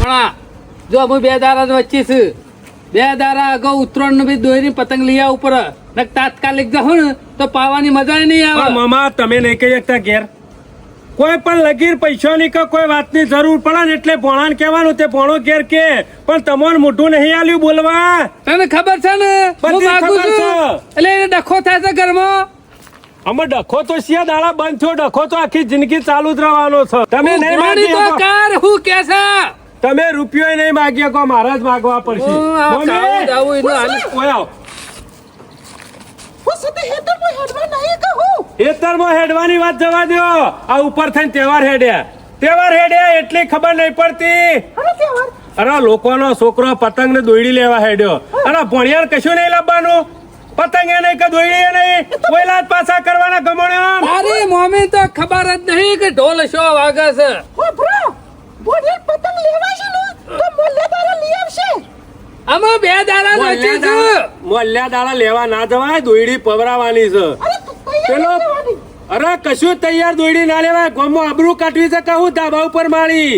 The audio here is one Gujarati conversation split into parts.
ભણા જો અમે 2 દારા વચ્ચે છે 2 દારા અગાઉ ઉત્તરાયણ નું બી દોરી પતંગ લઈ આવ ઉપર ને તાત્કાલિક જાઉં ને તો પાવાની મજા નહીં આવે. મામા તમે નહીં કહી શકતા ઘેર કોઈ પણ લગીર પૈસાની કે કોઈ વાતની જરૂર પડે ને એટલે ભોણાને કહેવાનું તે ભોણો ઘેર કે પણ તમારું મોઢું નહીં આલ્યું બોલવા. તને ખબર છે ને હું માગું છું એટલે એને ડખો થાય છે ઘરમાં. અમે ડખો તો શિયા દાડા બંધ થયો ડખો તો આખી જિંદગી ચાલુ જ રહેવાનો છે. તમે નહીં માગી તો કર હું કે છે તમે રૂપિયો નહીં માગ્યા કો મારે જ માગવા પડશે. ખેતરમાં હેડવાની વાત જવા દો આ ઉપર થઈને તહેવાર હેડ્યા એટલી ખબર નહીં પડતી. અરે લોકોનો છોકરો પતંગ ને દોયડી લેવા હેડ્યો અરે ભણિયાર કશું નહીં લાવવાનું પતંગ એ નહીં કે દોયડી નહીં કોઈલા જ પાછા કરવાના ગમણ્યો. તારી મમ્મી તો ખબર જ નહીં કે ઢોલ શો વાગે છે. પતંગ લેવા છે ને તો મોલ્યાદારા લઈ આવશે. અમે 2 દાડા વચ્ચે છું મોલ્યા દાડા લેવા ના જવાય દોયડી પવરાવાની છે. પેલો અરે કશું તૈયાર દોયડી ના લેવાય ગામમાં આબરૂ કાઢવી છે કહું ધાબા ઉપર મારી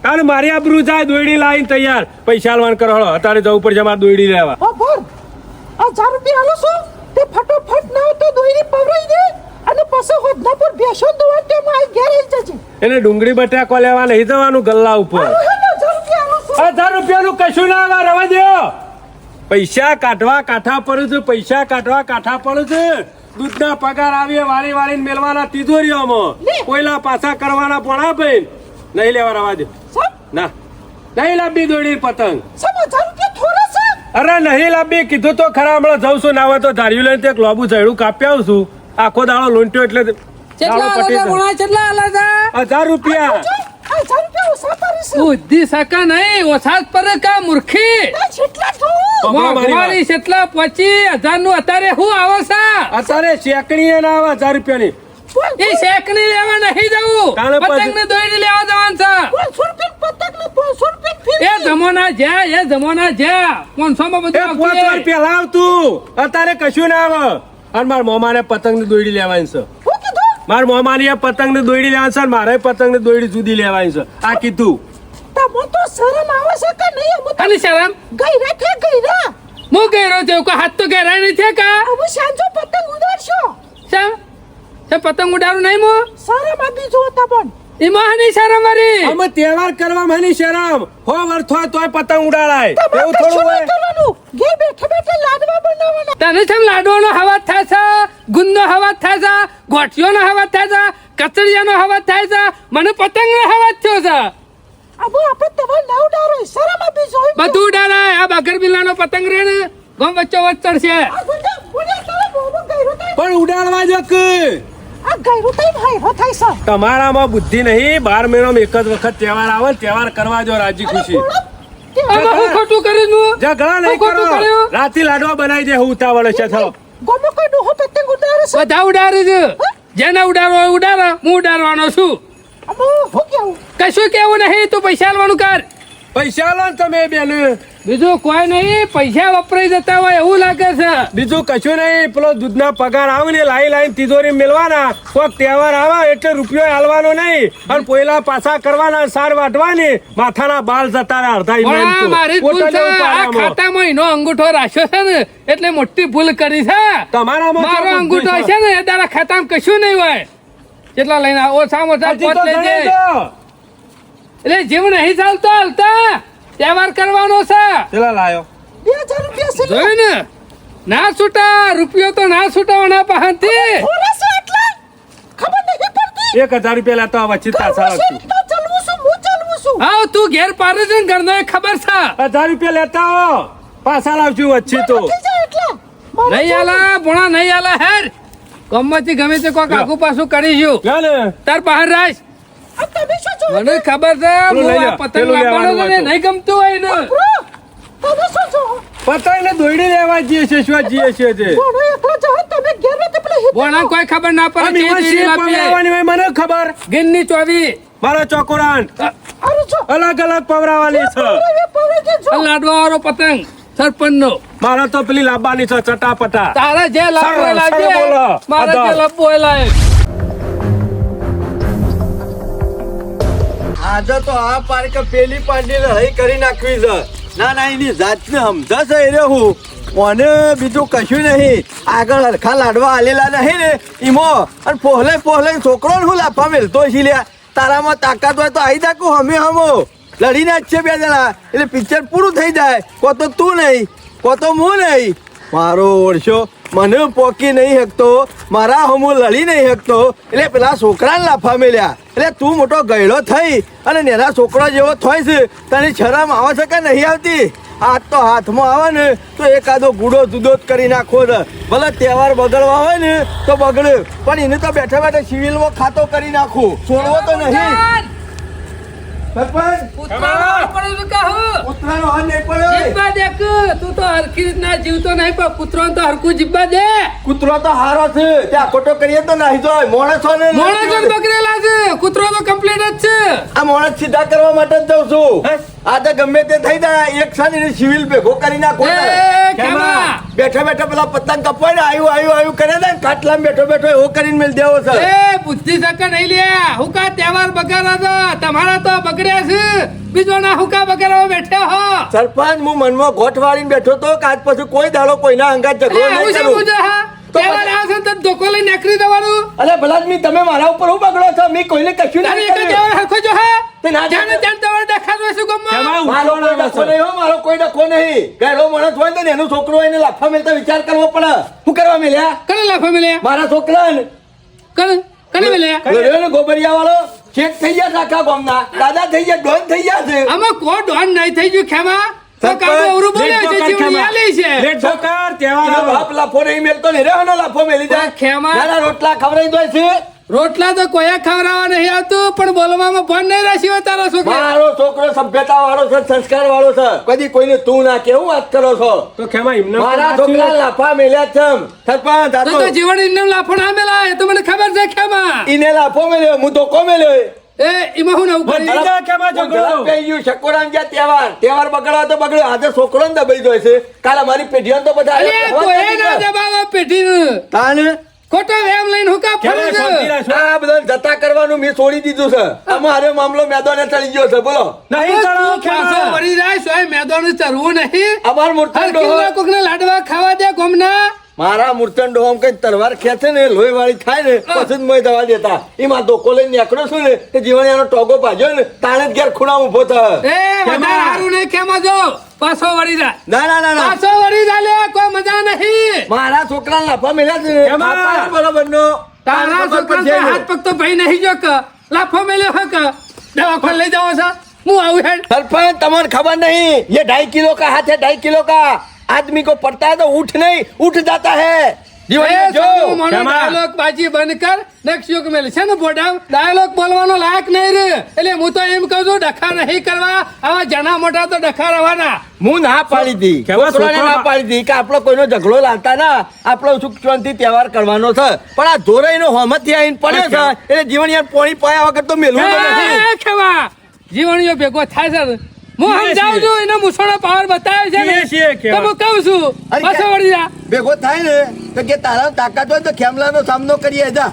કારણ મારી આબરૂ જાય દોયડી લાવીને તૈયાર પૈસા આલવાન કરો અત્યારે જવું પડશે મારે દોયડી લેવા. 1000 રૂપિયા આલો છો તે ફટોફટ ના તો દોયડી પવરાઈ દે અને પછી હોદનાપુર બેસો દોવા તે માં ઘેર આવી જજે. એને ડુંગળી બટાકો લેવા નહીં જવાનું ગલ્લા ઉપર. 1000 રૂપિયાનું કશું ના આવે રવા દો. પૈસા કાઢવા કાઠા પડું છું પૈસા કાઢવા કાઠા પડું છું. દૂધના પગાર આવીએ વાળી વાળીને મેલવાના તિજોરીઓમાં કોઈલા પાછા કરવાના ભણા ભાઈ નહીં લેવા રવા દો. ના નહીં લાવવી દોડી પતંગ. અરે નહીં લાવવી કીધું તો ખરા હમણાં જઉં છું ના હોય તો ધાર્યું લઈને એક લોબુ ઝાડું કાપી આવું છું આખો દાડો લોંટ્યો એટલે 1000 રૂપિયા. બુદ્ધિ સકા નહીં ઓછા જ પર કા મૂર્ખી મોંઘવારી કેટલા 25,000 નું અત્યારે શું આવે છે અત્યારે શેકણી ના આવે 1000 રૂપિયાની. એ શેકણી લેવા નહીં જવું પતંગ ને દોયડી લેવા જવાનું છે. એ જમાના જ્યાં 500 માં બધું 500 રૂપિયા લાવ તું અત્યારે કશું ના આવે. અને મારા મોમાને પતંગ ની દોયડી લેવાની છે. મારા મોમાની પતંગ ની દોયડી લેવાની છે મારે પતંગ ની દોયડી જુદી લેવાની છે આ કીધું. શરમ હું ગયરો છું હાથ તો ગેરા નહીં છે કા પતંગ ઉડાડું નહીં મો એમાં નહીં શરમ મારી. અમે તહેવાર કરવા માની શરમ હો વર્થ હોય તોય પતંગ ઉડાડાય એવું થોડું હોય. તને છે લાડવાનો હવા થાય છે ગુંદનો હવા થાય છે ગોઠિયોનો હવા થાય છે કચરિયાનો હવા થાય છે મને પતંગનો હવા થયો છે. બધું ઉડાડાય આ બાગર બિલ્લાનો પતંગ રે ને ગમ વચ્ચો વચ્ચ ચડશે પણ ઉડાડવા જો કે તમારામાં બુદ્ધિ નહીં 12 મહિનામાં એક જ વખત તહેવાર આવે તહેવાર કરવા જો રાજી ખુશી. ખોટું કર્યું ઝઘડા નહીં કરો રાતી લાડવા બનાવી દે હું ઉતાવળ છે બધા ઉડાડે છે જેને ઉડાડવા ઉડાડો હું ઉડાડવાનો છું. કશું કેવું નહીં તું પૈસા આલવાનું કર. પૈસા લો તમે બેન બીજું કોઈ નહીં પૈસા વપરાઈ જતા હોય એવું લાગે છે. બીજું કશું નહીં પેલો દૂધના પગાર આવે ને લાઈ તિજોરી મેળવાના કોઈક તહેવાર આવે એટલે રૂપિયો હાલવાનો નહીં અને પોયલા પાછા કરવાના સાર વાટવાની માથાના બાલ જતા રહે અડધા. મારી ભૂલ છે આ ખાતામાં એનો અંગૂઠો રાખ્યો છે ને એટલે મોટી ભૂલ કરી છે. તમારામાં મારો અંગૂઠો છે ને એ તારા ખાતામાં કશું નહીં હોય. કેટલા લઈને ઓછામાં ઓછા 5 લેજે એટલે જીવ નહીં ચાલતો હાલતા તહેવાર કરવાનો છે. કેટલા લાયો 2000 રૂપિયા જોયું ને ના છૂટા રૂપિયો તો ના છૂટાવાના પાસેથી 1000 રૂપિયા લેતો વચ્ચે પાછા લાવશું. હા તું ઘેર પાડે છે ને ઘરનો ખબર છે 1000 રૂપિયા લેતા હો પાછા લાવશું વચ્ચે તો નહીં આલા ભણા નહીં આલા હેર ગમતી ગમે તે કોક આગુ પાછું કરીશું તાર બહાર રાખ. મને ખબર છે પતંગ લાવવાનો છે નહીં ગમતું હોય ને પતંગ ને દોયડી લેવા જઈએ છે શું જઈએ છે બોણા કોઈ ખબર ના પડે મને ખબર ગિન્ની ચોવી મારા ચોકોરાન અલગ અલગ પવરાવાની છે. લાડવા વાળો પતંગ સરપંચ નો મારા તો પેલી લાવવાની છે ચટાપટા. તારા જે લાવવો લાવજે મારા જે લાવવો લાય. આજે તો આ પાર્ક પેલી પાંડી લડાઈ કરી નાખવી છે. ના એની જાતને સમજાશે એ હું કોને બીજું કશું નહીં. આગળ હરખા લાડવા આલેલા નહીં ને ઈમો અને પોહલે છોકરો હું લાફા મેલતો છે લ્યા. તારામાં તાકાત હોય તો આવી નાખું હમો લડીને જ છે બે જણા એટલે પિક્ચર પૂરું થઈ જાય. કો તો તું નહીં કો તો હું નહીં. મારો ઓળશો મને પોકી નહીં શકતો, મારા હમું લડી નહીં શકતો એટલે પેલા છોકરાને લાફા મેલ્યા. એટલે તું મોટો ગયડો થઈ અને નેના છોકરો જેવો થોય છે તને શરમ આવે છે કે નહીં આવતી? હાથ તો હાથમાં આવે ને તો એકાદો ગુડો જુદો જ કરી નાખો ને. ભલે તહેવાર બગડવા હોય ને તો બગડે, પણ એને તો બેઠા બેઠા સિવિલમાં ખાતો કરી નાખું, છોડવો તો નહીં. સરપંચ ઉતરાનો હાથ નહીં પડ્યો. જીબ્બા દેખ, તું તો હરખી રીતના જીવતો નહીં પણ કૂતરોને તો હરખું જીબ્બા દે. કૂતરો તો હારો છે, ત્યાં ખોટો કરીએ તો નાહી જાય. માણસો ને મોણસ જ બગડેલા છે, કૂતરો તો કમ્પ્લીટ જ છે. આ માણસ સીધા કરવા માટે જ જઉં છું. આજે ગમે તે થઈ જાય એક સાની સિવિલ ભેગો કરી નાખો. એ ખેમા, બેઠા બેઠા પેલા પતંગ કપાય ને આયુ કરે ને કાટલા બેઠો એવો કરીને મેલ દેવો છે. એ બુદ્ધિ સકા નહીં લ્યા. હુકા તહેવાર બગાડા હતા, તમારા તો બગડ્યા છે. બીજો ના હુકા બગાડવા બેઠા હો. સરપંચ હું મનમાં ગોઠ વાળીને બેઠો તો કાચ પછી કોઈ દાડો કોઈના અંગાત ઝઘડો નહીં કરું. તહેવાર આવશે તો ધોકો લઈને નીકળી જવાનું. અરે ભલાદમી તમે મારા ઉપર હું બગડો છો? મેં કોઈને કશું તારે નહીં એક જ કર્યું. તહેવાર હરખો જો હે. તે ના જાણે જાણ તહેવાર દેખાતો હશે ગામમાં. મારો કોઈ ડખો નહીં હો, મારો કોઈ ડખો નહીં. ગયેલો માણસ હોય ને એનું છોકરો હોય એને લાફા મેલતા વિચાર કરવો પડે. શું કરવા મેલ્યા? કને લાફા મેલ્યા? મારા છોકરાને કને મેલ્યા? ગયો ને ગોબરિયા વાળો ચેક થઈ ગયા છે આખા ગામના. દાદા થઈ ગયા, ડોન થઈ ગયા છે. આમાં કો ડોન નહીં થઈ ગયું ખેમા. તો કાકો અવરું બોલે છે, જીવણી આલી છે. એનો બાપ લાફો નહીં મેલતો ને રે એનો લાફો મેલી જાય. ખેમા. નાના રોટલા ખવડાવી દો છે. રોટલા તો કોઈ ખવડાવવા નહીં આવતું, પણ બોલવામાં ફોન નહીં રાખ્યો તારો છોકરો. મારો છોકરો સભ્યતા વાળો છે, સંસ્કાર વાળો છે. કદી કોઈને તું ના કેવું વાત કરો છો? તો ખેમા એમને મારા છોકરા લાફા મેલ્યા છે. સરપંચ આ તો તો જીવણી ને લાફો ના મેલા, એ તો મને ખબર છે ખેમા. ઈને લાફો મેલ્યો, હું ધોકો મેલ્યો. એ એમાં હું નવું કરી? શકોરામ જ્યાં તહેવાર બગડવા તો બગડ્યો. આજે છોકરો ને દબાઈ જાય છે, કાલે અમારી પેઢીઓ તો બધા અરે કોઈ ના દબાવા પેઢીનું. તાને ખોટો વેમ લઈને હુકા ફરે છે. આ બધા જતા કરવાનું મેં છોડી દીધું છે. અમારો મામલો મેદાને ચડી ગયો છે. બોલો તું પાછો વળી જાય, સોય મેદાન ચરવું નહીં. અમાર મૂર્તન ડોહો કોકને લાડવા ખાવા દે ગોમના. મારા મૂર્તન ડોહમ કઈ તલવાર ખેંચે ને લોહી વાળી થાય ને પછી જ મોય દવા દેતા. એમાં ધોકો લઈને નીકળો છું ને તે જીવણીયાનો ટોગો ભાજ્યો ને તાણે જ ઘેર ખૂણા ઉભો થાય. એ વધારે હારું નહીં ખેમા જો. પાછો વળી જા. ના પાછો વળી જા લે, કોઈ મજા નહીં. મારા છોકરા લાફા મેલ્યા છે ને બાપા બરોબર નો. તારા છોકરા તો હાથ પગ તો ભાઈ નહીં જો કે લાફો મેલ્યો હે કે દવાખાને લઈ જાવ છો. હું આવું હેડ. सरपंच तमन खबर नहीं, ये 2.5 किलो का हाथ है, 2.5 किलो का. आदमी को पड़ता है तो उठ नहीं उठ जाता है. ડાયલોગ બાજી બંધ કર. નેક્સ્ટ યુગ મેલ છે ને બોડા ડાયલોગ બોલવાનો લાયક નહીં રે. એટલે હું તો એમ કહું છું ડખા નહીં કરવા. આવા જણા મોટા તો ડખા રહેવાના. હું ના પાડી દી, છોકરાને ના પાડી દી કે આપણો કોઈનો ઝઘડો લાવતા ના, આપણો સુખ શાંતિ તહેવાર કરવાનો છે. પણ આ ધોરાઈનો હોમતથી આવીને પડ્યો છે એટલે જીવન યાર પોણી પાયા વગર તો મેલવું તો નથી. ખેવા જીવણીઓ ભેગો થાય છે. હું સમજાવું છું, એને મુસળો પાવર બતાવ્યો છે ને તો હું કહું છું પાછો વળી જા. ભેગો થાય ને તો કે તારા તાકાત હોય તો ખેમલાનો સામનો કરીએ જા.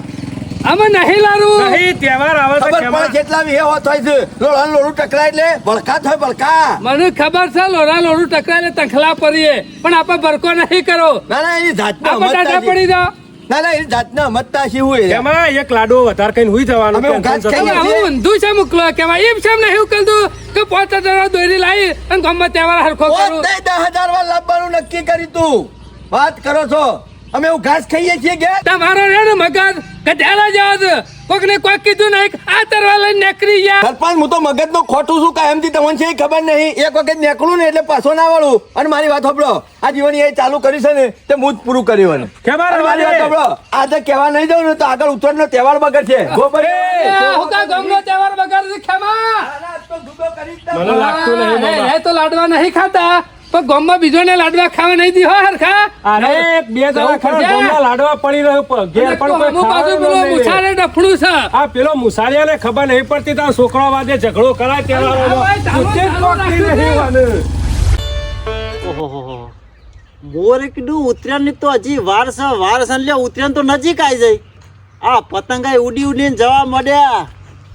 અમે નહીં લારું. નહીં તહેવાર આવે છે ખબર ખેમા. પડે કેટલા વિહે થાય છે. લોળાનું લોળું ટકરાય એટલે ભડકા થાય ભડકા. મને ખબર છે લોરા લોરું ટકરાય તખલા પડીએ, પણ આપણે ભરકો નહીં કરો. ના એની જાતના આપણે ટાટા પડી જાઓ. ના એની જાતના મતતા શી હોય. ખેમા એક લાડવો વધારે કઈ હુઈ જવાનું. અમે ઊંઘાજ ટેન્શન ખાઈએ. જતું. હું ઊંધું છે મોકલો કેવાય એમ છે નહીં ઉકલતું કે 5000 દોરી લાવી અને ગામમાં તહેવાર હરખો કરું. 10,000 વાર લાવવાનું નક્કી કરી તું વાત કરો છો. અમે એવું ઘાસ ખાઈએ છીએ કે તમારો રે ને મગજ ગધેડા જેવો છે. કોકને કોઈ કીધું નહીં આ તરવા લઈને નીકળી ગયા. સરપંચ હું તો મગજ નો ખોટું છું કાયમથી તમને છે ખબર નહીં. એક વખત નીકળું ને એટલે પાછો ના વળું. અને મારી વાત સાંભળો, આ જીવન એ ચાલુ કર્યું છે ને તે હું જ પૂરું કર્યું. ખેમા અને મારી વાત સાંભળો, આજે કહેવા નહીં દઉં ને તો આગળ ઉત્તરાયણનો તહેવાર બગડશે. ગોબર હુકા ગામનો તહેવાર બગાડશે ખેમા. મને લાગતું નહીં મામા. એ તો લાડવા નહીં ખાતા પણ ગામમાં બીજોને લાડવા ખાવા નહીં દી હો હરખા. અરે બે જણા ખરા ગામમાં લાડવા પડી રહ્યો પણ ઘેર પણ કોઈ હું પાછું પેલો ખાવાનું નહીં. મુછારે ડફણું છે. આ પેલો મુસાળિયાને ખબર નહીં પડતી તો છોકરો વાદે ઝઘડો કરાય તહેવારોમાં. ઉચિત પકડી નહીં વાને. ઓહોહો. મોરે કીધું ઉત્તરાયણ ની તો હજી વાર છે એટલે ઉત્તરાયણ તો નજીક આવી જાય. આ પતંગાઈ ઉડી ઉડીને જવા મળ્યા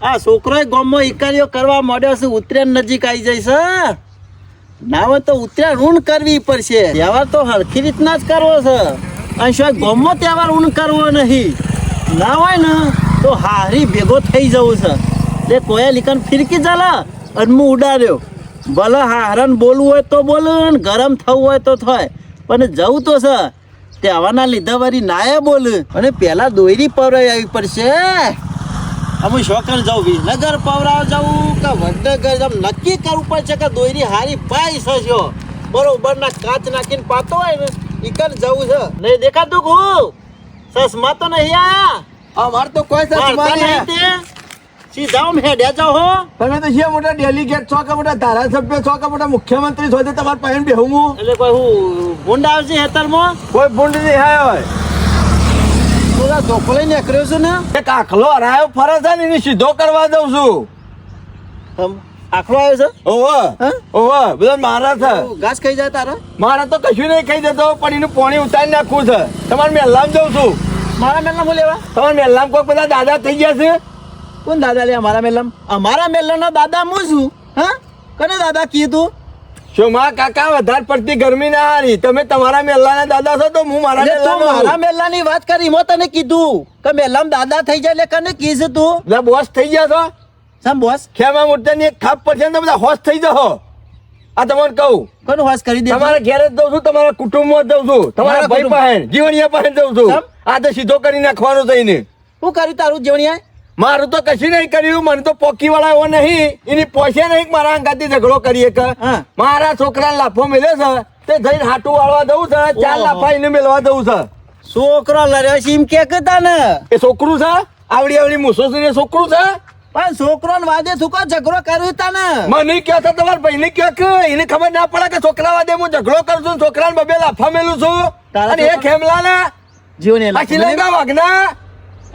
આ છોકરો ગામમાં ઈકારીઓ કરવા માંડ્યો છે. ઉત્તરાયણ નજીક આવી જાય છે. ના હોય તો ઉત્તરાયણ ઊણ કરવી પડશે. તહેવાર તો હરખી રીતના જ કરવો છે. અને શું ગામમાં તહેવાર ઊણ કરવો નહીં. ના હોય ને તો હારી ભેગો થઈ જવું છે. એટલે કોઈ લીકન ફિરકી ચાલે અને હું ઉડાડ્યો. ભલે હારણ બોલવું હોય તો બોલું ને ગરમ થવું હોય તો થાય, પણ જવું તો છે. તહેવારના લીધા વળી નાયા બોલ. અને પહેલા દોયરી પવરાઈ આવી પડશે. અમે શોકર જાઉં વિસનગર પવરાવ જવું કે વડનગર જાઉં, નક્કી કરવું પડશે કે દોયરી હારી પાઈ છે. બરોબર ના કાચ નાખીને પાતો હોય ને ઈકન જવું છે. નહીં દેખાતું હું સસમા તો નહીં આ અમાર તો કોઈ વાર્તા નહીં તે. સીધા આમ હેડ્યા જાઓ હો. તમે તો જે મોટા ડેલિગેટ છો કે મોટા ધારાસભ્ય છો કે મોટા મુખ્યમંત્રી છો તો તમારે પહેન બેહું હું એટલે કોઈ હું ભૂંડ આવશે હેતરમાં કોઈ ભૂંડ નહીં આવ્યો હોય. થોડા ધોકો લઈને નીકળ્યો છું ને. એક આખલો હરાયો ફરે છે ને એને સીધો કરવા દઉં છું. આખલો આવ્યો છે. ઓહો હા? ઓહો બધા મારા છે. ઘાસ ખાઈ જાય તારા. મારા તો કશું નહીં ખાઈ જતો પણ એનું પાણી ઉતારી નાખવું છે. તમારે મેલ્લામ જઉં છું. મારા મેલના હું લેવા. તમારે મેલ્લામ કોઈ બધા દાદા થઈ ગયા છે. કોણ દાદા લે અમારા મેલમ? અમારા મેલનો દાદા હું છું. હા કને દાદા કીધું? શું માં કાકા વધારે પડતી ગરમી ના હારી તમે તમારા મેલ્લાના દાદા છો તો હું મારા એટલે તું મેલ્લાનો મારા મેલની વાત કરી મો તને કીધું કે મેલમ દાદા થઈ જાય એટલે કને કીધું તું? બધા બોસ થઈ ગયા છો. સમ બોસ ખેમા મોટાની એક ખાપ પડશે ને તો બધા હોશ થઈ જાઓ. આ તમને કહું કોણ વાસ કરી દે? તમારા ઘેર જ દઉં છું તમારા કુટુંબમાં જ દઉં છું તમારા મારા ભાઈ કુટુંબ. પાસે જીવણિયા પાસે દઉં છું. કેમ? આ તો સીધો કરી નાખવાનો થઈને શું કર્યું તારું જીવણિયા? મારું તો કશું નહીં કર્યું. મને તો પોકી વાળા એવો નહીં એની પોસે નહીં કે મારા અંગાથી ઝઘડો કરીએ કે હા. મારા છોકરાને લાફો મેલ્યો છે તે જઈને હાટું વાળવા દઉં છે 4 ઓહો. લાફા એને મેળવા દઉં છે. છોકરો લડ્યો છે એમ કે કહેતા ને. એ છોકરું છે આવડી આવડી મૂસો છે એ છોકરું છે. પણ છોકરો ને વાદે થુકો ઝઘડો કર્યો તા ને. મને કહો તો તમારા ભાઈને કહો કે એને ખબર ના પડે કે છોકરા વાદે હું ઝઘડો કરું છું છોકરાને બબે લાફા મેલું છું. તારા અને એ છોકરા- ખેમલાના જીવણિયા આ શ્રીલંકા વાઘના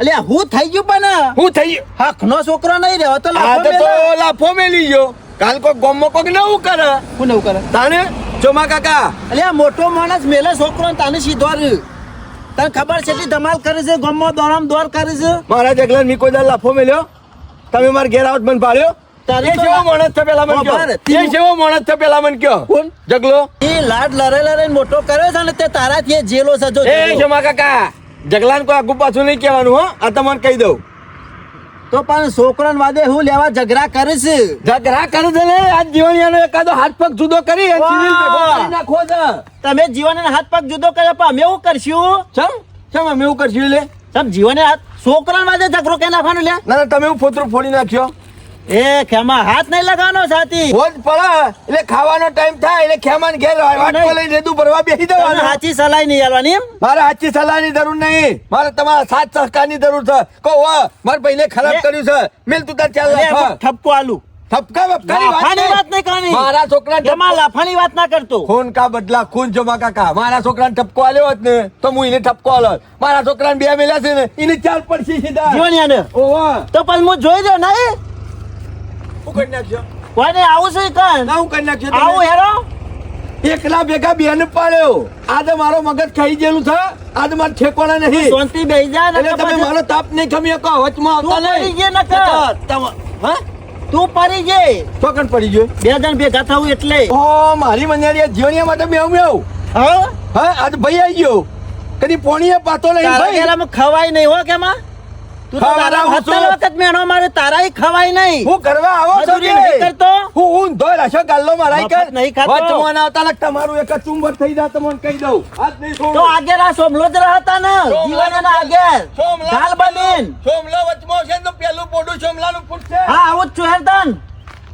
એટલે હું થઈ ગયું પણ હું થઈ ગયું. હકનો છોકરો નહીં રહ્યો તો આ લાફો તો મેલે. લાફો મેલી ગયો. કાલ કોક ગોમમાં કોક નવું કરે હું નવું કરે તાને ચોમા કાકા એટલે આ મોટો માણસ મેલે છોકરો ને તાને સીધો રહ્યું. તને ખબર છે કે ધમાલ કરે છે ગામમાં દોરામ દોર કરે છે. મારા જગલા મી કોઈ દાડો લાફો મેલ્યો તમે મારા ઘેર આવત મને પાડ્યો. તારી એ તો જેવો માણસ છે પેલા મને ખબર, કયો એ જેવો માણસ છે પેલા મને કયો કોણ? જગલો એ લાડ લરે લરે મોટો કર્યો છે ને તે તારાથી એ જેલો છે જો એ જેલો. ચોમા કાકા જગલાને કોઈ આગુ પાછું નહીં કહેવાનું હો આ તમને કહી દઉં. તો પણ છોકરા વાદે હું લેવા ઝઘડા કરે છે. ઝઘડા કરે છે ને આજ જીવનિયાનો એકાદો હાથ પગ જુદો કરી અને સિવિલ ભેગો કરી નાખો છે. તમે જીવન હાથ પગ જુદો કર્યો પણ અમે એવું કરશું. ચમ અમે એવું કરશું લે તમે જીવન હાથ છોકરા વાદે ઝઘડો કે નાખવાનું લે. ના ના તમે એવું ફોતરું ફોડી નાખ્યો. એ ખેમા હાથ નહીં લગાવવાનો સાથી. હોજ પડે એટલે ખાવાનો ટાઈમ થાય એટલે ખેમાન ઘેર વાટકો લઈને રેદું ભરવા બેસી તને જવાનું. સાચી સલાહ નહીં આલવાની એમ. મારે આછી સલાહની જરૂર નહીં મારે તમારા સાથ સહકારની જરૂર છે. કહો મારા ભાઈને ખરાબ લે. કર્યું છે મેલ તું તાર ચાલ લે, લાફા. ઠપકો આલુ. ઠપકા બપકાની વાત લાફાની નહીં. વાત નહીં કરવાની. મારા છોકરા એમાં લાફાની વાત ના કરતો. ખૂન કા બદલા ખૂન જમા કાકા મારા છોકરાને ઠપકો આલ્યો હોત ને તો હું એને ઠપકો આલ્યો. મારા છોકરાને બે મેલ્યા છે ને એને ચાલ પડશે સીધા. જીવણિયાને. ઓહો તો પછી હું જોઈ રહ્યો નહીં હું કરી નાખ્યો કોઈને આવું છે કન ના હું કરી નાખ્યો તમે? આવું હેરો એકલા ભેગા બેન પાડ્યો. આજે મારો મગજ ખાઈ ગયેલું છે આજે મારે ઠેકોણા નહીં. શાંતિ બેહી જા ને એટલે તમે પછી મારો તાપ નહીં ખમી શકો વચમાં તું આવતા પડી નહીં. ગયે નકર. હા તું પડી ગયે. ચોકન પડી ગયો. બે જણ ભેગા થવું એટલે ઓ મારી મંજારી જીવનિયા માટે મેવ મેવ હા હા આજ ભાઈ આવી ગયો કદી પોણીએ પાતો નહીં તારા ભાઈ. ઘેરામાં ખવાય નહીં હો કેમાં તું તો ખવડાવું તારા છું. 70 વખત મેણો મારે તારાય ખવાય નહીં. હું કરવા આવો છો મજૂરી નહીં કરતો. હું ધોઈ રાશો ગાલ્લો મારાય કર મફત નહીં ખાતો. વચમાં ના આવતા લાગ તમારું એક જ ચુંબર થઈ જાય તમને કહી દઉં આજ નહીં તો છોડું. આગળ આ સોમલો જ રહેતા ને જીવનના આગળ સોમલા ઢાલ બનીન. સોમલા વચમાં છે તો પેલું પોડું સોમલાનું ફૂટશે. હા આવું જ છું હેરતન.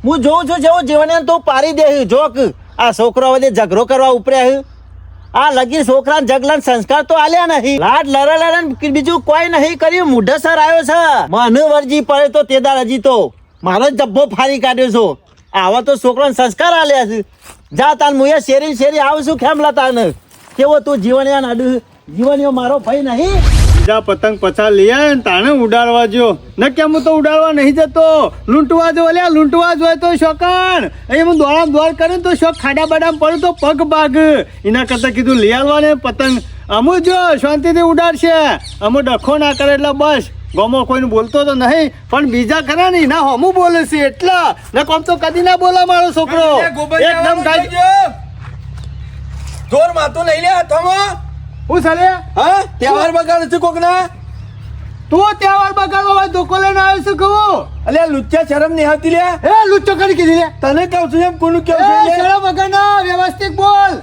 હું જોઉં છું જેવું જીવન તું પારી દે જોક આ છોકરો વધે ઝઘડો કરવા ઉપર્યા આ લગી છોકરા જગલાન સંસ્કાર તો આલ્યા નહીં. લાડ લરે લરે ને બીજું કોઈ નહીં કર્યું. મુઢસર આવ્યો છે મને વરજી પડે તો તેદાર હજી તો મારો જ જબ્બો ફાડી કાઢ્યો છો. આવા તો છોકરાને સંસ્કાર આલ્યા છે. જા તાન મુએ શેરી શેરી આવું છું ખેમલા તાન કેવો તું જીવન આડું જીવન મારો ભાઈ નહીં. બીજા પતંગ પછા લઈ આવે ને તાણે ઉડાડવા જો ન કેમ હું તો ઉડાડવા નહીં જતો લૂંટવા જો અલ્યા લૂંટવા જ હોય તો શોકાણ અહીં હું દોડામ દોડ કરું તો શોખ ખાડા બાડામ પડું તો પગ ભાગ એના કરતા કીધું લઈ આવવા ને પતંગ અમુ જો શાંતિથી ઉડાડશે અમુ ડખો ના કરે એટલે બસ ગમો કોઈને બોલતો તો નહીં પણ બીજા ખરા ને ના હમું બોલે છે એટલા ને કોમ તો કદી ના બોલા મારો છોકરો એ ગોબરિયા એકદમ વાળો કાઈ જોજો. જોર માથું લઈ લે હાથમાં. હું ચાલે હા તહેવાર બગાડ છે કોકના. તું તહેવાર બગાડવા હોય ધોકો લઈને આવ્યો છું કહું અલ્યા લુચ્ચા શરમ નહીં આવતી લે. એ લુચ્ચો કરી કીધી લે તને કહું છું એમ કોનું એ કેવું છે લે? શરમ વગરના વ્યવસ્થિત બોલ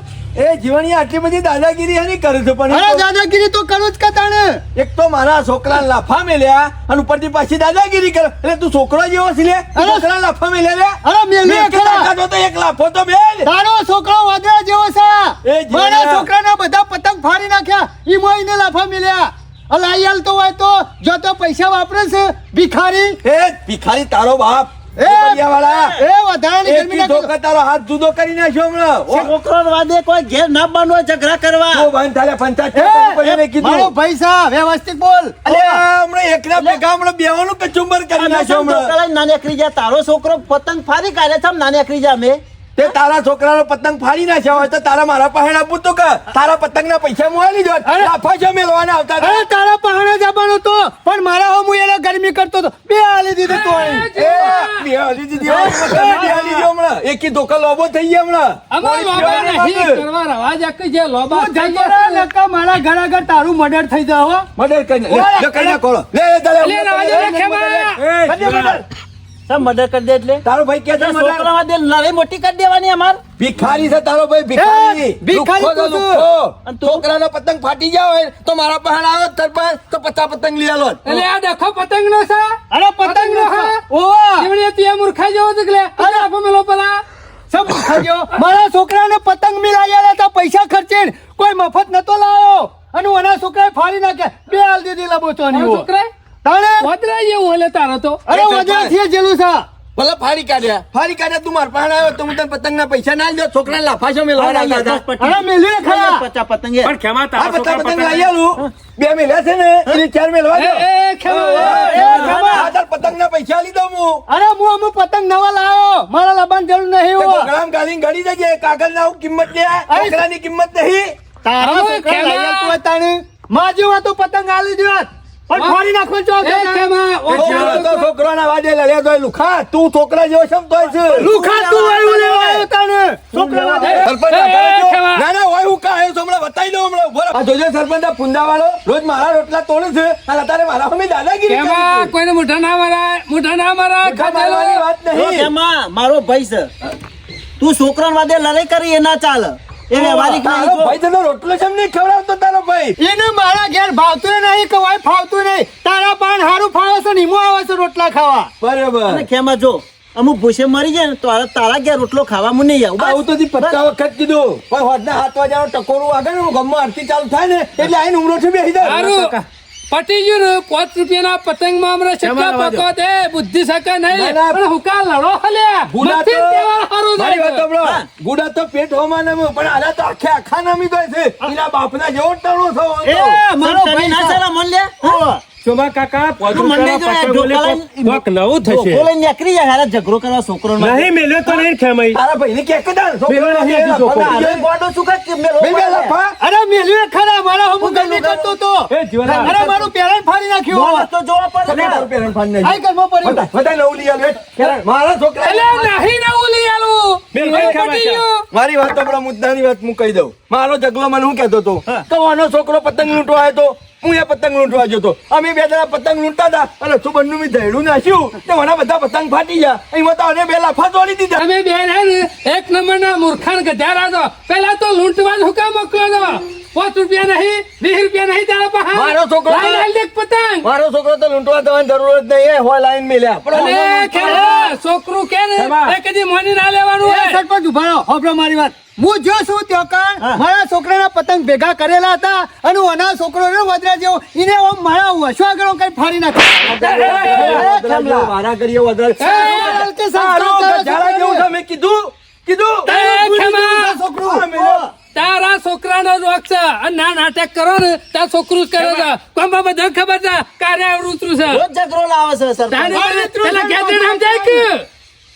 એ જીવણી આટલી બધી દાદાગીરી એની કરે છે પણ અરે દાદાગીરી તો કરું જ કતાણે એક તો મારા છોકરા લાફા મેલ્યા અને ઉપરથી પાછી દાદાગીરી કરે એટલે તું છોકરો જેવો છે લે તું છોકરા લાફા મેલ્યા લે અરે મેલ્યો મેં કે ખરા. તાકાત હોય તો એક લાફો તો મેલ. તારો છોકરો વાદળા જેવો છે એ જીવડા. મારા છોકરાના બધા પતંગ ફાડી નાખ્યા ઈ મોઈને લાફા મિલ્યા અલાઈ હાલતો હોય તો જો તો પૈસા વાપરે છે ભિખારી એ ભિખારી તારો બાપ એ ગોબરિયાવાળા. એ વધારાની ગરમી એકી ના ધોકા તારો હાથ જુદો કરી નાખ્યો હમણાં. ઓ, છોકરો વાદે કોઈ ઘેર ના બાંધવો ઝઘડા કરવા ઓ બંધ થાલે પંચાયત એ, કરવી પડે એને એ, કીધું. મારો પૈસા વ્યવસ્થિત બોલ અલ્યા, હમણાં એકના ભેગા હમણાં બેવાનું કચુંબર કરી નાખ્યો હમણાં. નાની અકરી જા તારો છોકરો પતંગ ફાડી કાઢે છે નાની અકરી જા મેં તે તારા છોકરાનો પતંગ ફાડી નાખ્યા હોય તો તારા મારા પાસે આપું તું કે તારા પતંગના પૈસા મોલી જો અરે. લાફા જો મેલવાના આવતા હતા. અરે તારા પહાડે જવાનો તો પણ મારા હું એને ગરમી કરતો તો બે આલી દીધી તો એ, બિહારી દીધી હોય, બિહારી દીધી હમણાં. એકી ધોકા લોબો થઈ ગયા હમણાં. અમાર કોઈ લોબા પીવાને નહીં બાકી. કરવા રવાજ આખી જે લોબા તું થઈ જતો ગયા રહે છે. નકા મારા ઘર આગળ તારું મર્ડર થઈ જાય હો મર્ડર કરી નાખ. લે, લે, કરી નાખો. લે, તારે લે, રવાજ લે, ખેમા. એ, કરી દે મર્ડર. સર મર્ડર કરી દે એટલે તારો ભાઈ કે છે મર્ડર? છોકરા વાદે લડાઈ મોટી કરી દેવાની અમાર ભિખારી છે તારો ભાઈ ભિખારી. એ, ભિખારી લુખ્ખો તો તું છું. લુખ્ખો. અને તું? છોકરાનો પતંગ ફાટી ગયા હોય તો મારા પાસે આવો તરપાસ તો 50 પતંગ લઈ આલો. એટલે આ દેખો પતંગ નો છે અરે પતંગ નો હા. ઓવા જીવણી તું એ મૂર્ખાઈ જેવો છે કે લે. અરે આપો મેલો પેલા સબ ખાજો મારા છોકરાને પતંગ મિલાયા હતા પૈસા ખર્ચીને કોઈ મફત નતો લાવ્યો અને હું એના છોકરાએ ફાડી નાખ્યા બે હાલ દીધી લબોચવાની તારો છોકરા તાણે વાદળા જેવું હલે તારો તો અરે વજરાથી જેલું છે ભલે ફાડી કાઢ્યા તું મારા પાસે આવ્યો તો હું તને પતંગના પૈસા ના દો છોકરા લાફા છો મેલવાના આવતા હતા. અરે મેલ્યું ને ખરા 50 પતંગે પણ ખેમા આ તારા બધા છોકરા પતંગ પતંગ લઈ આલું. બે મેલ્યા છે ને એની ચાર મેલવા દો. એ ખેમા આ તાર પતંગના પૈસા લીધો હું. અરે હું અમુક પતંગ નવા લાવ્યો મારા લાવવાની જરૂર નહીં તે હો પ્રોગ્રામ ગાલીને ગાડી દેજે. કાગળના હું કિંમત લે. અરે. છોકરાની કિંમત નહીં. તારા હવે છોકરા ખેમા. લઈ આવતું હોય તાણે માં જેવા તો પતંગ આલી દ્યો પણ ફોડી નાખવાનું ચોક એ ખેમા છોકરો તો છોકરાના વાદે લડ્યા તોય લુખા. તું છોકરા જેવો શેમ તોય છે? લુખા તું આવ્યું લેવા આવ્યો તાણે છોકરા વાદે. સરપંચ એ, આગળ જો. ખેમા. ના ના હોય હું કા આવ્યો છું હમણાં બતાવી દઉં હમણાં. ઉભો રહો. આ જોજો સરપંચ આ ફુંદાવાળો રોજ મારા રોટલા તોડે છે અને અત્યારે મારા સામે દાદાગીરી કરે ખેમા છે. કોઈને મુઠા ના મારાય મુઠા ના મારાય મુઠ્ઠા મારવાની વાત નહીં. એમાં મારો ભાઈ છે તું છોકરા વાદે લડાઈ કરી એ ના ચાલે એ વ્યવહારિક તારો નહીં ભાઈ તને રોટલો કેમ નહીં ખવડાવતો તારો ભાઈ? એને મારા ઘેર ભાવતું નહીં કે વાય ફાવતું નહીં તારા પાન હારું ફાવે છે ને ઈમો આવે છે રોટલા ખાવા બરાબર. અને ખેમા જો અમુક ભૂસે મરી જાય ને તો તારા ઘેર રોટલો ખાવા હું નહીં આવું આવું તો 50 વખત કીધું પણ હોદના 7 વાગ્યાનો ટકોરું વાગે ને ગામમાં આરતી ચાલુ થાય ને એટલે આઈને ઉમરોથી બેસી જાય. સારું પટી ગયું ને 5 રૂપિયાના પતંગમાં હમણાં શક્કા પકો દે બુદ્ધિ શક્કા નહીં ના, ના. પણ હુકા લડો હલ્યા ગુડા મથી તો- તહેવાર હારું મારી વાત થાય સાંભળો. ગુડા તો પેટ હોમાં નમ્યો, પણ આલા તો આખે આખા નમી ગયો છે. એના બાપના જેવો ટણો થયો હતો. એ મારો તને ભાઈ ના છે. ચાલે મન લે ઓવા. શોભા કાકા તું પોતું મને કરો, જો પતંગ બોલે, ઢોકળા કોક નવું થશે ઢોકો લઈને નીકળી જાય હારા ઝઘડો કરવા છોકરો નહીં મેલ્યો તો નહીં ખેમાઈ તારા ભાઈને કે કદાર પેલો નહીં હજી છોકરો. ગોડો શું કે મેલો બે બે લફા. અરે મેલ્યું ખરા મારા હું ગરમી કરતો તો એ જીવડા. અરે મારું પેલા ફાડી નાખ્યું ગોડો તો જોવા પડે તારું પેરણ ફાડી નાખ્યું. આઈ ઘરમાં પડ્યું બધાય નવું લઈ આલો, હેઠ. ખેરાય. મારા છોકરા એટલે નહીં ને ઉલી આલું મેલ હવે ભાઈ ખાવા પટી છે. ગયું મારી વાત તો મુદ્દાની વાત હું કહી દઉં. મારો ઝઘડો મને હું કહેતો હતો કે આનો છોકરો પતંગ લૂંટવા આવ્યો તો હું એ પતંગ લૂંટવા ગયો હતો. અમે બે જણા પતંગ લૂંટતા હતા અને સુબંધનું મેં ધૈડું નાખ્યું તો મને બધા પતંગ ફાટી ગયા. એમાં તો આને બે લાફા તોડી દીધા. તમે બે રહ્યા ને એક નંબરના મૂર્ખાન ગધેડા છો પેલા તો લૂંટવા જ હુકા મોકલો છો 5 રૂપિયા નહીં 20 રૂપિયા નહીં તારા પાસે મારો છોકરો તો- લાઈ લાઈ દેખ પતંગ મારો છોકરો તો લૂંટવા જવાની જરૂર જ નહીં. એ હોય લાઈન મેલ્યા પણ અને ખેમા છોકરું કે ને ખેમા. એ કદી મોની ના લેવાનું એ હોય સરપંચ ઉભા રહો હોભળો મારી વાત હું જો છું ત્યાં કાન મારા છોકરાના પતંગ ભેગા કરેલા હતા અને ઓના છોકરો ને વદરા જેવો એને ઓમ મારા વસો આગળ કઈ ફાડી નાખ્યો વારા કરીએ વધારે. એ, સારું, ગધાડા જેવું છે. મેં કીધું એ ખેમા છોકરું હા, મેલ્યો. તારા છોકરાનો રોગ છે અને ના નાટક કરો ને તાર છોકરું જ કરે છે કોમમાં બધા ખબર છે કાર્ય આવડું ઉતરું છે રોજ ઝઘડો લાવે છે તારે સરપંચ પેલા ગેજે નામ જાય કે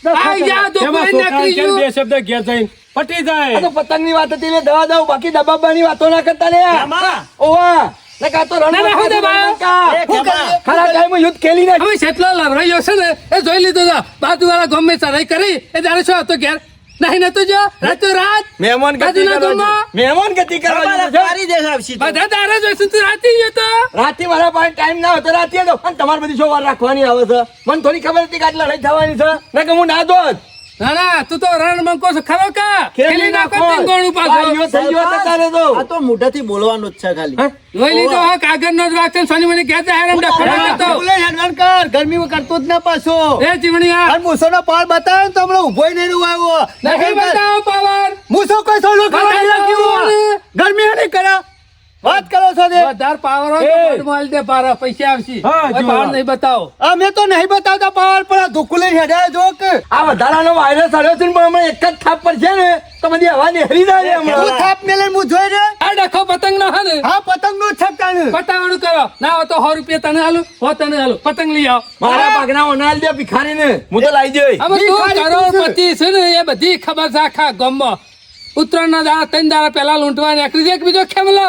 આઈ જા ખેમા દુબઈ છોકરા નકરી કેમ ગયું બે શબ્દ ઘેર જઈને પટી આ જાય તો પતંગની વાત હતી એટલે દવા દઉં બાકી દબાવવાની વાતો ના કરતા લે. ખેમા. ઓવા ને કાં તો રણ ના, ના, હું દે ભાઈ. એ ખેમા, ખરા ટાઈમમાં યુદ્ધ ખેલી નાખ હવે કેટલો લવરાયો છે ને એ જોઈ લીધો છે બાજુવાળા ગમે ચડાઈ કરી એ તારે શું હતો ઘેર નહીં નતો જો રાતો રાત મહેમાન ગતિ બાજુના કરવા ગામમાં. છે. મહેમાન ગતિ કરવા તમારે છે. ફાડી દેખાડશે તો. બધા તારે જોઈશું તું રાતે ગયો તો રાતે મારા પાસે ટાઈમ ના હોય તો રાતે દો અને તમારે બધી શું વાર રાખવાની આવે છે મને થોડી ખબર હતી કે આટલા લઈ થવાની છે ને કે હું ના દોત ના ના તું તો રણ મંકો છો ખરો કા ખેલી નાખો તીંગોણું આ પાછો યુદ્ધ થઈ ગયો તો તારે તો આ તો મોઢાથી બોલવાનું જ છે ખાલી. જોઈ લીધો હા કાગળનો જ વાત છે સોની મને કહેતા હેરાન ડખો કરતો બોલે હેડવાન કર ગરમી કરતો જ ના પાછો એ જીવણીયા અને મૂસોનો પાર બતાવે ને તો હમણાં ઊભોય નહીં રહ્યો આવ્યો નહીં બતાવો પાવર મૂસો કોઈ સોનો કરવા નહીં લાગ્યો ગરમી નહીં કરા વાત કરો છો તે વધારે પાવર હોય તો બોર્ડમાં આલી દે પારા પૈસા આવશે હા, ઓય જુઓ. પાવર નહીં બતાવો અમે તો નહીં બતાવતા પાવર પણ આ ધુકુ લઈને હેડાય જો કે આ વધારાનો વાયરસ આવ્યો છે ને પણ હમણાં એક જ થાપ પર છે ને તો બધી હવા નેહરી જાય હું હમણાં થાપ મેલે હું જોઈ રે આ ડખો પતંગ નો હે ને હા પતંગ નું છકતાનું પટાવાનું કરો ના હોય તો 100 રૂપિયા તને આલું હો તને આલું પતંગ લઈ આવ મારા પાકના ઓનાલ દે ભિખારીને હું તો લાવી જઈ હવે તું ભિખારી કરોડપતિ છે ને એ બધી ખબર છે આખા ગામમાં ઉત્તરાયણના દાડા 3 દાડા પહેલા લૂંટવા નીકળી જાય એક બીજો ખેમલો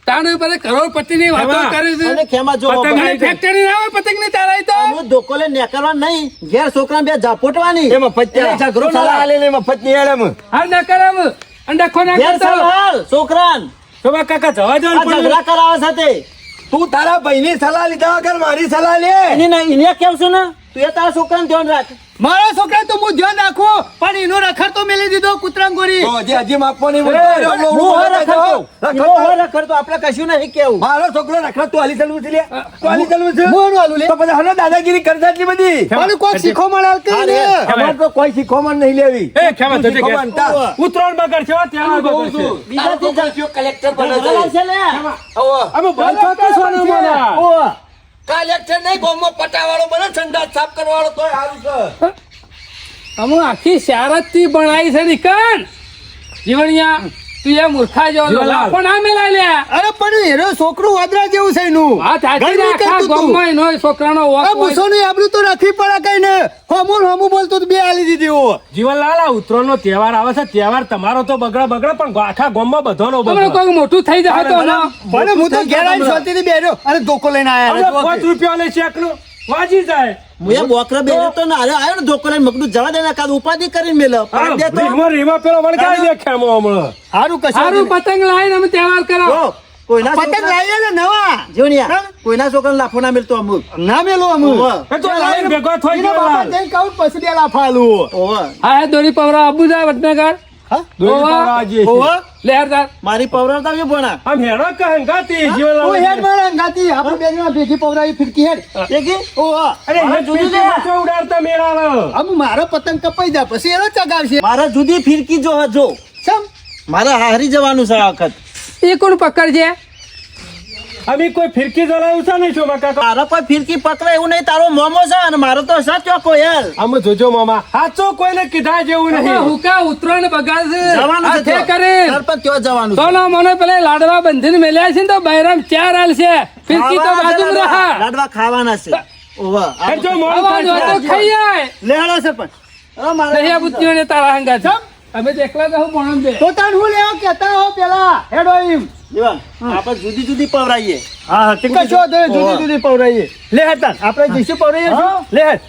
તાણે ઉપર કરોડપતિ ની વાતો ખેમા. કરે છે અને ખેમા જો પતંગ અને ફેક્ટરી ના હોય પતંગ ની તારાય તો હું ધોકો લઈને નીકળવા નહીં ઘેર છોકરા બે ઝાપોટવાની એમાં પત્યા એટલે ઝઘડો ના સલાહ લાગે. આલે ને એમાં પત્ની હેડે એમ. હા ના કરાવ અને ડખો ના ઘેર કરતો સલાહ છોકરાન તો બા કાકા જવા દો ને આ પણ. ઝઘડા કરાવે સાથે તું તારા ભાઈની સલાહ લીધા વગર મારી સલાહ લે એને કેવું છે ને તું એ તારા છોકરાને ધ્યાન રાખ. મારા છોકરા તો હું ધ્યાન રાખું પણ એનો રખડ તો મેલી દીધો કૂતરાંગોરી તો હજી માપવાની હું હોય રખડતો આપણે કશું નહીં કેવું. મારો છોકરો રખડ તું હાલી ચાલવું છે લે તું હાલી ચાલવું છે હું એનું આલું લે તો પછી હલો દાદાગીરી કરતા એટલી બધી મને કોઈ શીખો મળે કે ને અમારે તો કોઈ શીખવામાં નહીં લેવી એ ખેમા જજે ઘેર. શીખવામાં તા. ઉત્તરાયણ બગડ છે હો, તહેવાર બગડ છે. બીજાથી કલેક્ટર કલેક્ટર બને ઝઘડા છે લે. હવે અમે બંધ થતો સોનું મારા. ઓહ. કલેક્ટર નહીં ગામમાં પટાવાળો બને સંડાસ સાફ કરવાવાળો તોય સારું છે અમે આખી શારદ થી ભણાઈ છે નીકળ જીવણિયા તું એ મૂર્ખા જેવો જીવનલાલ. લાફો ના મેલાય લે અરે પણ એનો છોકરું વાદરા જેવું છે એનું આ થાકી ગરમી આખા કરતું તું. ગામમાં એનો છોકરાનો આ વોક હોય. મૂસોનું આબરૂ તો રાખવી પડે કઈ ને હમું બોલતો તો બે આલી દીધી હો જીવનલાલ આ ઉત્તરાયણનો તહેવાર આવે છે તહેવાર તમારો તો બગડે પણ આખા ગામમાં બધાનો તમારે બગડે. કોઈ મોટું થઈ જાય તો ના પણ હું તો ઘેર આવીને શાંતિથી બેઠો અને ધોકો લઈને અમે આયા 5 રૂપિયા લે ચેકનું વાજી જાય. હું એ બોકરા બેઠો તો ને અરે આવ્યો ને ધોકો લઈને મગનું જવા દે ને કાદ ઉપાધિ કરીને મેલો આ દે તો રીમાં પેલો વળગાડી દે ખેમો હમણાં. સારું કશું સારું પતંગ લાવીને અમે તહેવાર કરો જો, કોઈના પતંગ છોકરા- લાવીએ ને નવા જીવણિયા, કોઈના છોકરાને લાફો ના મેલતો અમુક. ના મેલો અમુ ઓવે. એ તો લાઈન ભેગો થઈ એના ગયો બાપા લાલ. જઈને કહું પછી બે લાફા આલું ઓવે. હા હે દોરી પવરા આબુ જાય વડનગર દોરી ઓવા. પાડવા આજીએ છીએ. ઓવા લહેરદાર મારી પવરાવતા આવ્યો ભણા આમ હેડો કે હંગાતી જીવનલાલ. ઓ હેડ મારા અંગાતી આપણે બે જણા ભેગી પવરાવી ફિરકી હેડ એ કે ઓવા અરે મારે એ જુદી પીછી લે. પાછો ઉડાડતા મેળાનો. આમ મારો પતંગ કપાઈ જાય પછી એનો ચગાવશે મારે જુદી ફિરકી જો હજો સમ મારે હારી જવાનું છે આ વખત. એ કોણ પકડજે અમે કોઈ ફિરકી જલાવું છે નહીં છો કાકા. મારો કોઈ ફિરકી પકડે એવું નહીં, તારો મોમો છે અને મારો તો સાચો કોઈ યાર. આમ જોજો મામા સાચો કોઈને કીધા જેવું નહીં. હુકા ઉતરણ બગાડશે જવાનું છે હાથે ત્યાં. કરે સરપંચ ત્યાં જવાનું તો છે. ના મને પેલા લાડવા બંધીને મેલ્યા છે ને તો બૈરામ 4 આલશે ફિરકી તો ખાવાના છે બાજુ લાડવા. રહા લાડવા ખાવાના છે. ઓવે. આ એ જો મોડું અવાજ હોય થાય તો છે. ખાઈ આય લેહાડો સરપંચ હવે મારે દહિયા બુદ્ધિઓને તારા હંગા છે અમે તો એકલા તો હું ભણમ દે તો તાન હું લેવા કહેતા હો પેલા હેડો એમ જીવન, આપણે જુદી જુદી પવરાઈએ. હા તે કશો વાંધો નહીં, જુદી જુદી પવરાઈએ લે હેડ તાન આપણે જઈશું પવરાઈએ લે હેડ